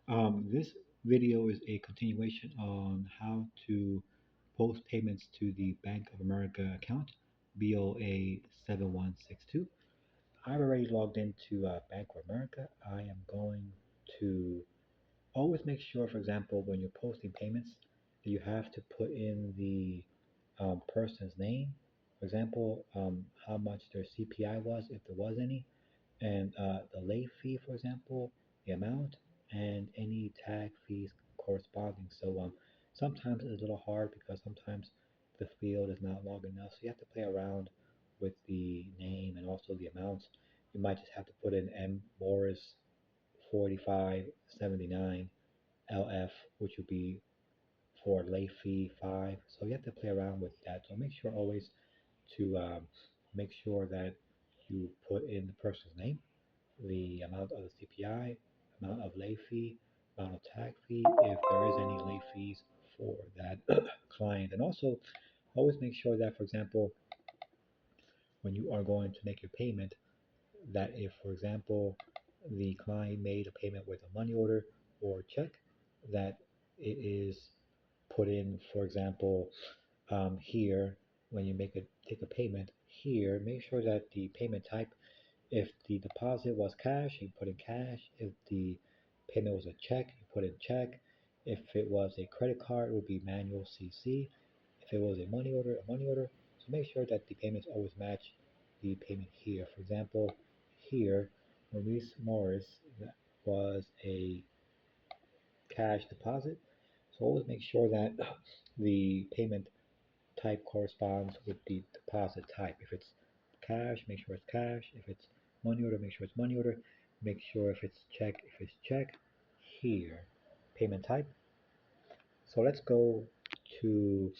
This video is a continuation on how to post payments to the Bank of America account, BOA 7162. I've already logged into Bank of America. I am going to always make sure, for example, when you're posting payments, that you have to put in the person's name. For example, how much their CPI was, if there was any, and the late fee, for example, the amount, and any tag fees corresponding. So sometimes it's a little hard because sometimes the field is not long enough, so you have to play around with the name and also the amounts. You might just have to put in M Morris 4579 LF, which would be for late fee 5. So you have to play around with that. So make sure always to make sure that you put in the person's name, the amount of the CPI, amount of late fee, amount of tag fee, if there is any late fees for that client. And also always make sure that, for example, when you are going to make your payment, that if, for example, the client made a payment with a money order or check, that it is put in, for example, here, when you take a payment here, make sure that the payment type, if the deposit was cash, you put in cash. If the payment was a check, you put in check. If it was a credit card, it would be manual CC. If it was a money order, a money order. So make sure that the payments always match the payment here. For example, here, Maurice Morris, that was a cash deposit. So always make sure that the payment type corresponds with the deposit type. If it's cash, make sure it's cash. If it's money order, make sure it's money order. Make sure if it's check here. Payment type. So let's go to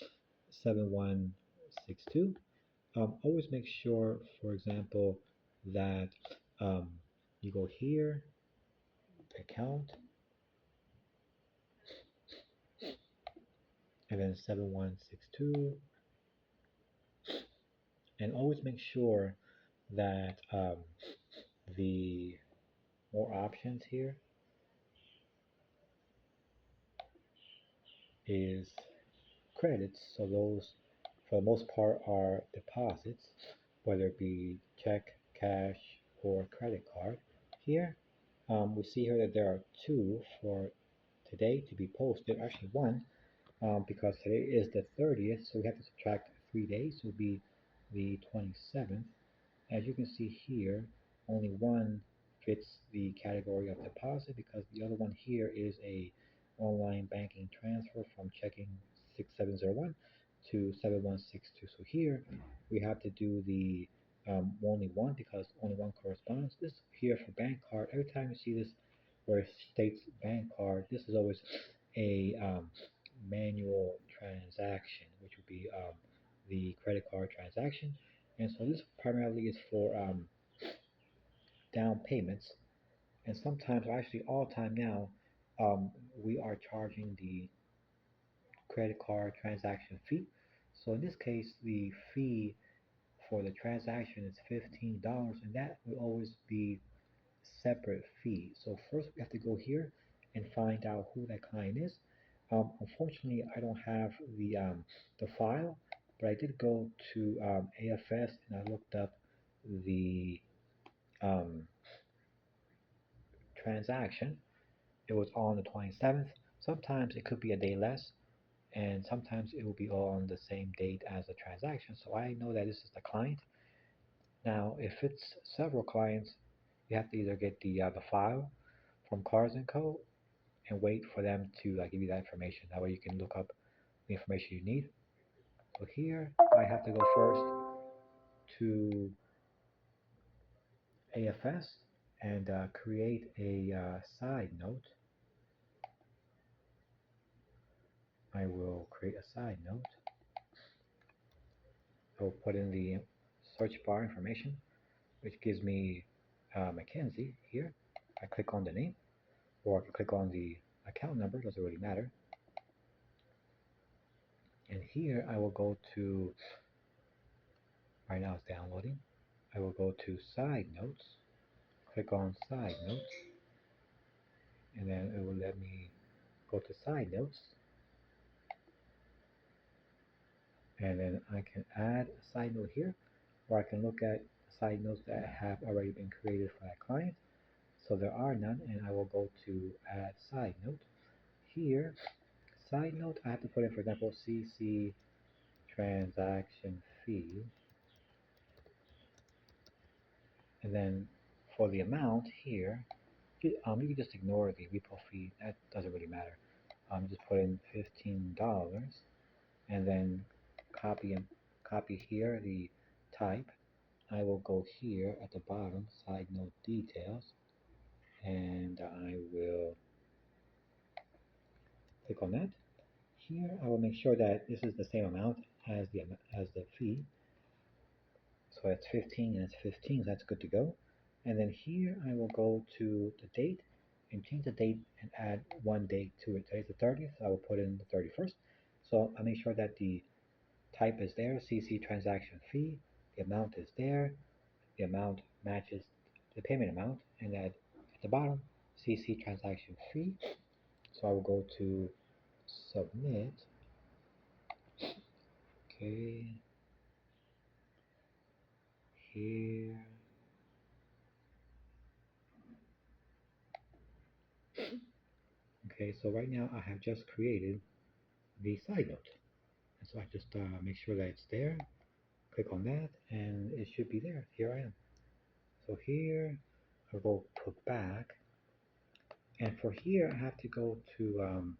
7162. Always make sure, for example, that um, you go here, account, and then 7162, and always make sure that the more options here is credits. So those, for the most part, are deposits, whether it be check, cash, or credit card. Here, we see here that there are two for today to be posted. Actually, one, because today is the 30th, so we have to subtract 3 days. So it will be the 27th. As you can see here, only one fits the category of deposit because the other one here is a online banking transfer from checking 6701 to 7162. So here we have to do the only one because only one corresponds. This here for bank card, every time you see this where it states bank card, this is always a manual transaction, which would be the credit card transaction. And so this primarily is for down payments. And sometimes, actually all the time now, we are charging the credit card transaction fee. So in this case, the fee for the transaction is $15, and that will always be separate fee. So first we have to go here and find out who that client is. Unfortunately, I don't have the file, but I did go to AFS and I looked up the um, transaction. It was on the 27th. Sometimes it could be a day less, and sometimes it will be all on the same date as the transaction. So I know that this is the client. Now, if it's several clients, you have to either get the file from Cars and Co. and wait for them to give you that information. That way you can look up the information you need. So here I have to go first to AFS and create a side note. I will create a side note. I will put in the search bar information, which gives me Mackenzie here. I click on the name, or I can click on the account number, doesn't really matter. And here I will go to, right now it's downloading. I will go to side notes, click on side notes, and then it will let me go to side notes, and then I can add a side note here, or I can look at side notes that have already been created for that client. So there are none, and I will go to add side note. Here, side note, I have to put in, for example, CC transaction fee, and then for the amount here, you can just ignore the repo fee. That doesn't really matter. Just put in $15, and then copy and copy here the type. I will go here at the bottom, side note details, and I will click on that. Here, I will make sure that this is the same amount as the fee. So it's 15 and it's 15, so that's good to go. And then here I will go to the date and change the date and add one date to it. Today's the 30th, so I will put in the 31st. So I make sure that the type is there, CC transaction fee, the amount is there, the amount matches the payment amount, and at the bottom, CC transaction fee. So I will go to submit. Okay, here. Okay, so right now I have just created the side note. And so I just make sure that it's there, click on that, and it should be there. Here I am. So here, I will put back, and for here, I have to go to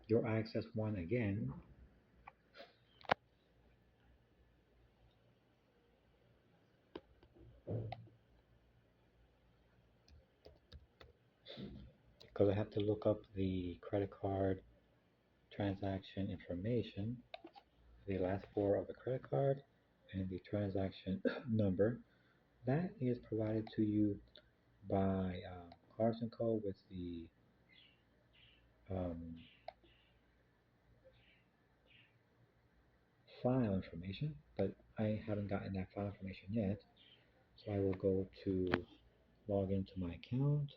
your access one again, because I have to look up the credit card transaction information, the last four of the credit card, and the transaction number. That is provided to you by Cards and Co. with the um, file information, but I haven't gotten that file information yet. So I will go to log into my account.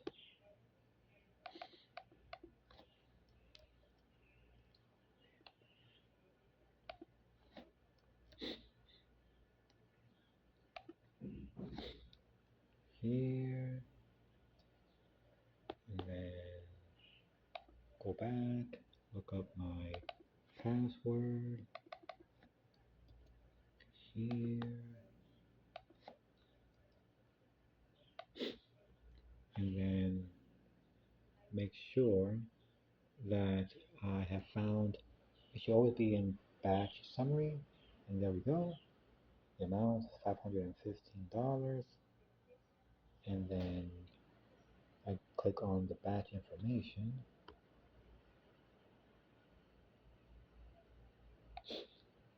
Here, and then go back, look up my password here, and then make sure that I have found, it should always be in batch summary, and there we go. The amount is $515, and then I click on the batch information,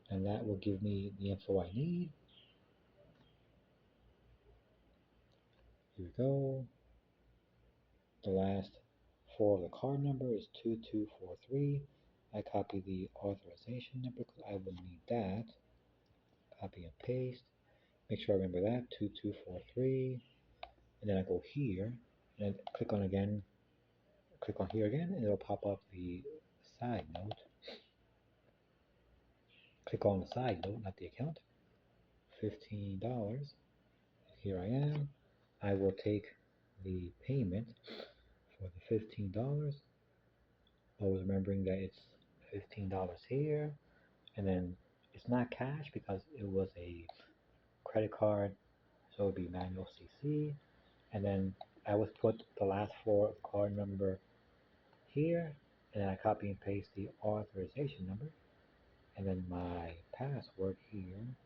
and that will give me the info I need. Here we go. The last four of the card number is 2243. I copy the authorization number because I will need that. Copy and paste. Make sure I remember that, 2243. And then I go here and click on again. Click on here again and it'll pop up the side note. Click on the side note, not the account. $15. Here I am. I will take the payment for the $15. Always remembering that it's $15 here, and then it's not cash because it was a credit card, so it would be manual CC, and then I would put the last four of the card number here, and then I copy and paste the authorization number, and then my password here.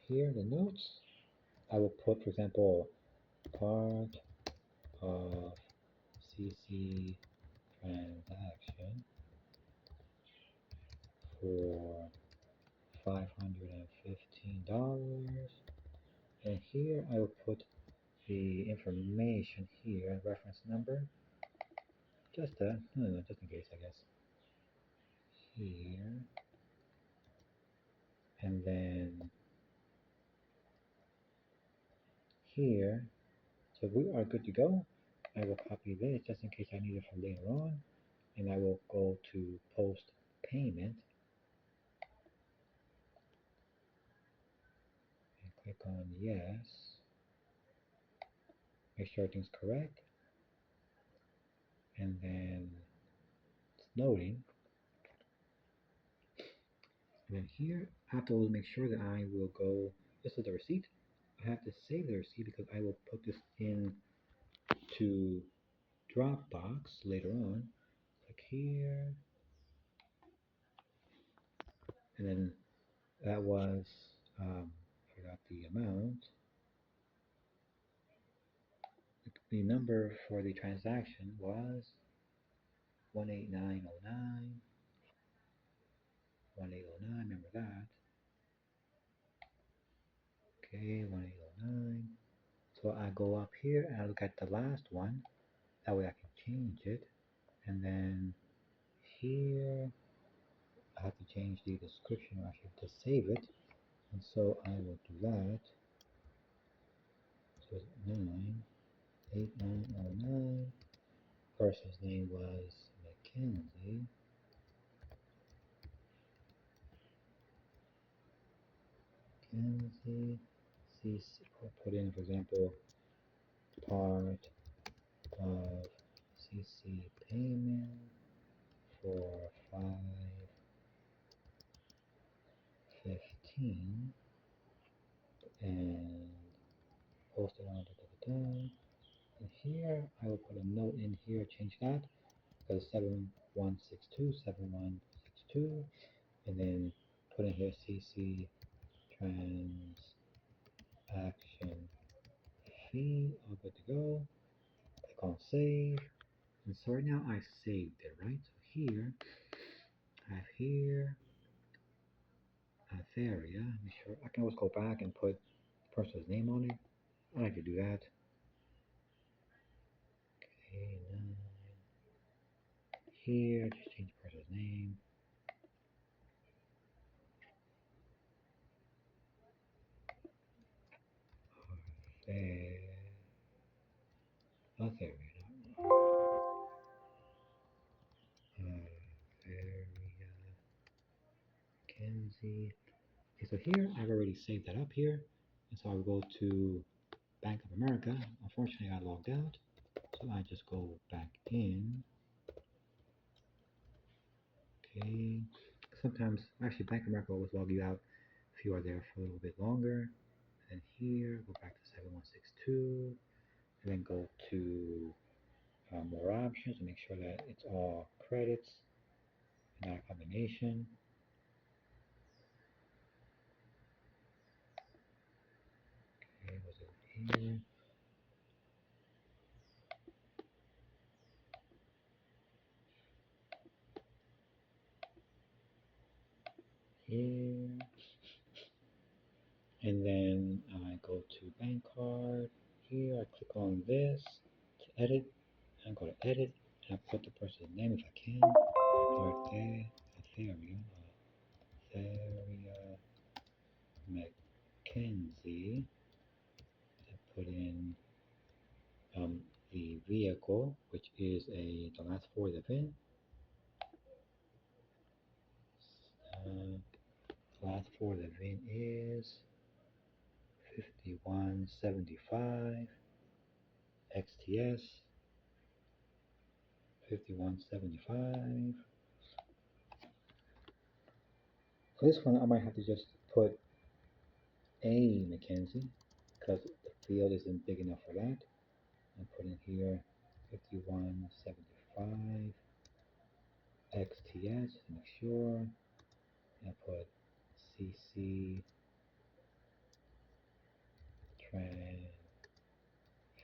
Here, the notes, I will put, for example, part of CC transaction for $515. And here I will put the information here, reference number, just just in case, I guess. Here, and then here, so we are good to go. I will copy this just in case I need it for later on, and I will go to post payment and click on yes. Make sure everything's correct, and then it's loading. And then here, I have to make sure that I will go. This is the receipt. I have to save the receipt because I will put this in to Dropbox later on. Click here, and then that was forgot the amount. The number for the transaction was 18909. 1809. Remember that. Okay, 1809. So I go up here and I look at the last one. That way I can change it. And then here I have to change the description, or actually to save it. And so I will do that. So it's 98909. Person's name was Mackenzie. Mackenzie. CC. I'll put in, for example, part of CC payment for 515 and post it on and here I will put a note in here, change that because 7162 and then put in here CC transaction fee. All good to go. Click on save. And so right now I saved it, right? So here I have here area. Make sure I can always go back and put the person's name on it. I like to do that. Okay, here, just change the person's name. There, oh, there we go. Area Kenzie. Okay, so here I've already saved that up here, and so I will go to Bank of America. Unfortunately, I logged out, so I just go back in. Okay. Sometimes, actually, Bank of America always log you out if you are there for a little bit longer. And here, go back to 7162, and then go to more options and make sure that it's all credits, not a combination. Okay, was it here? Here. And then I go to bank card. Here, I click on this to edit. I go to edit, and I put the person's name if I can. Right there, Ethereum. Ethereum Mackenzie. I put in the vehicle, which is the last four of the VIN. Last four of the VIN is 5175 XTS 5175. For this one, I might have to just put A Mackenzie because the field isn't big enough for that. And put in here 5175 XTS to make sure. And put CC Tran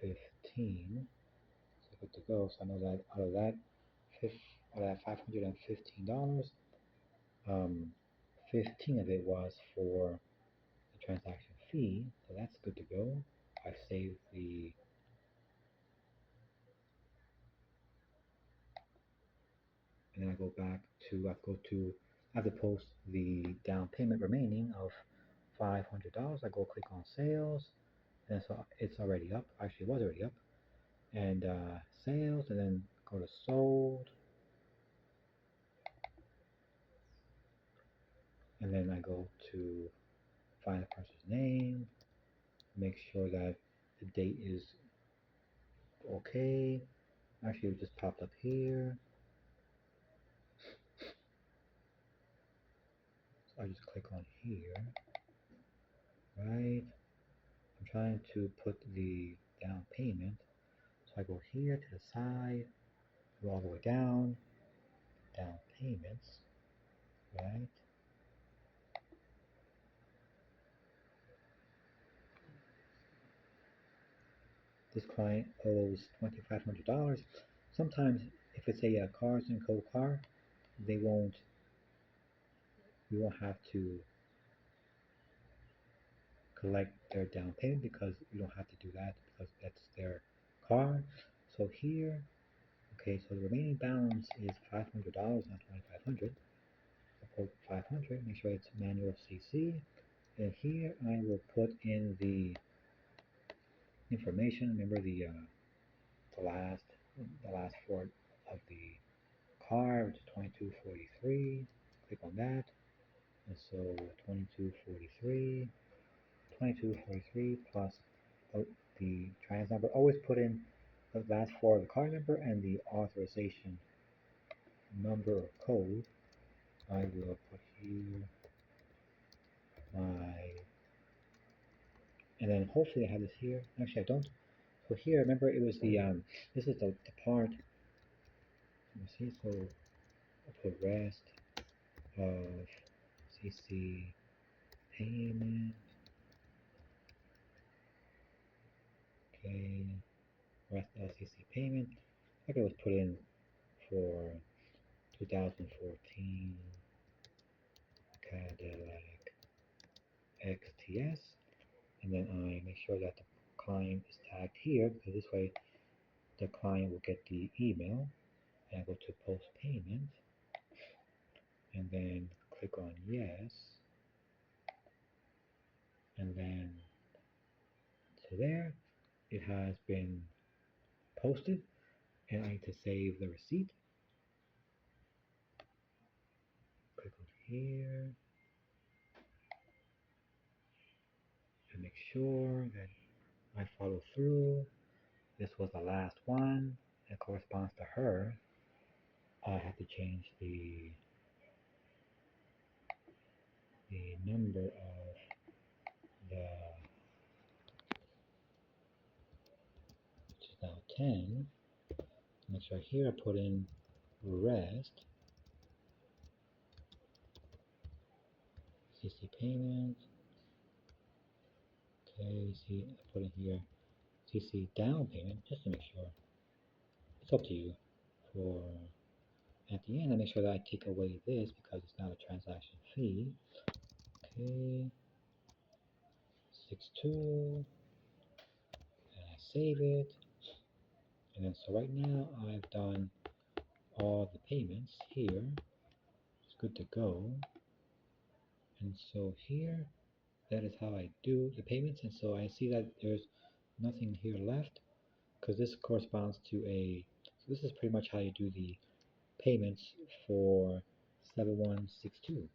15. So good to go. So I know that out of that $515, 15 of it was for the transaction fee, so that's good to go. I saved and then I go back to, I have to post the down payment remaining of $500. I go click on sales, And so it's already up. Actually, it was already up. And sales, and then go to sold, and then I go to find the person's name, make sure that the date is okay. Actually, it just popped up here. So I just click on here, right? I'm trying to put the down payment. So I go here to the side, go all the way down, down payments, right? This client owes $2,500. Sometimes if it's a cars and co car, they won't, you won't have to collect their down payment because you don't have to do that because that's their car. So here, okay, so the remaining balance is $500, not 2,500. So put 500, make sure it's manual CC. And here I will put in the information. Remember the last the last four of the car, which is 2243. Click on that. And so 2243, 2243 plus the trans number. Always put in the last four of the car number and the authorization number or code. I will put here my, and then hopefully I have this here. Actually, I don't. So here, remember it was this is the part. Let me see. So I put rest of CC payment. Okay, rest of CC payment. I could just put in for 2014 Cadillac XTS, and then I make sure that the client is tagged here because this way the client will get the email. And I go to post payment, and then click on yes, and then so there it has been posted, and I need to save the receipt. Click on here and make sure that I follow through. This was the last one that corresponds to her. I have to change the number of the, which is now 10. Make sure here I put in rest, CC payment. Okay, see, I put in here CC down payment just to make sure. It's up to you. For at the end, I make sure that I take away this because it's not a transaction fee. Okay, 6.2, and I save it. And then so right now I've done all the payments here. It's good to go. And so here, that is how I do the payments. And so I see that there's nothing here left because this corresponds to so this is pretty much how you do the payments for 7162.